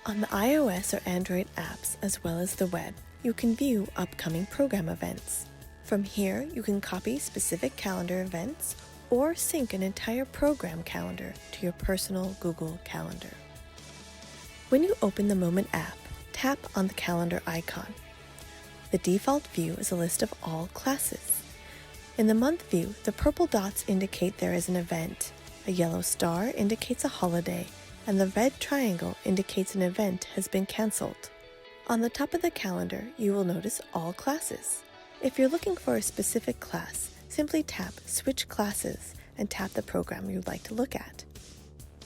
On the iOS or Android apps, as well as the web, you can view upcoming program events. From here, you can copy specific calendar events or sync an entire program calendar to your personal Google Calendar. When you open the Moment app, tap on the calendar icon. The default view is a list of all classes. In the month view, the purple dots indicate there is an event, a yellow star indicates a holiday, and the red triangle indicates an event has been cancelled. On the top of the calendar, you will notice all classes. If you're looking for a specific class, simply tap Switch Classes and tap the program you'd like to look at.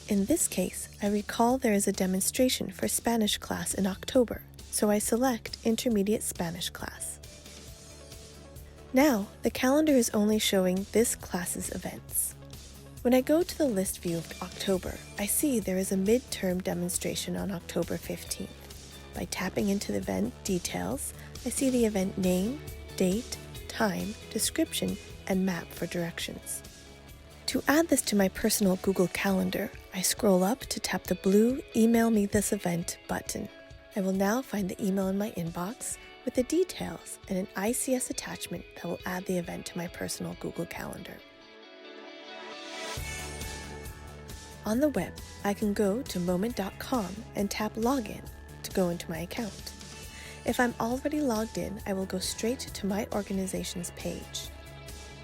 In this case, I recall there is a demonstration for Spanish class in October, so I select Intermediate Spanish class. Now, the calendar is only showing this class's events. When I go to the list view of October, I see there is a midterm demonstration on October 15th. By tapping into the event details, I see the event name, date, time, description, and map for directions. To add this to my personal Google Calendar, I scroll up to tap the blue Email Me This Event button. I will now find the email in my inbox with the details and an ICS attachment that will add the event to my personal Google Calendar. On the web, I can go to moment.com and tap Login to go into my account. If I'm already logged in, I will go straight to my organization's page.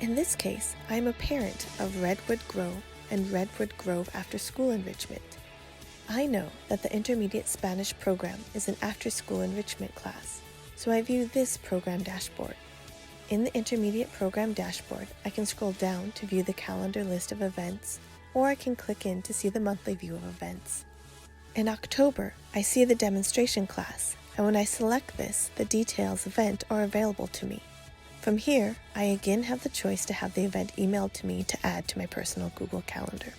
In this case, I am a parent of Redwood Grove and Redwood Grove After School Enrichment. I know that the Intermediate Spanish program is an after-school enrichment class, so I view this program dashboard. In the Intermediate Program dashboard, I can scroll down to view the calendar list of events, or I can click in to see the monthly view of events. In October, I see the demonstration class, and when I select this, the details event are available to me. From here, I again have the choice to have the event emailed to me to add to my personal Google Calendar.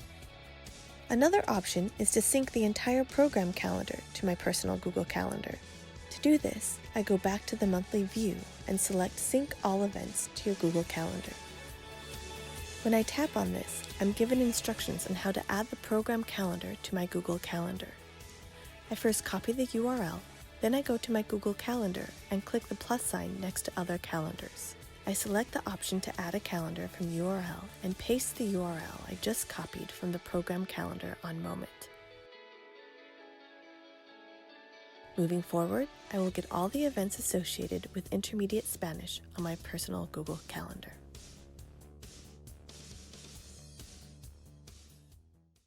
Another option is to sync the entire program calendar to my personal Google Calendar. To do this, I go back to the monthly view and select Sync All Events to your Google Calendar. When I tap on this, I'm given instructions on how to add the program calendar to my Google Calendar. I first copy the URL, then I go to my Google Calendar and click the plus sign next to Other Calendars. I select the option to add a calendar from URL and paste the URL I just copied from the program calendar on Moment. Moving forward, I will get all the events associated with Intermediate Spanish on my personal Google Calendar.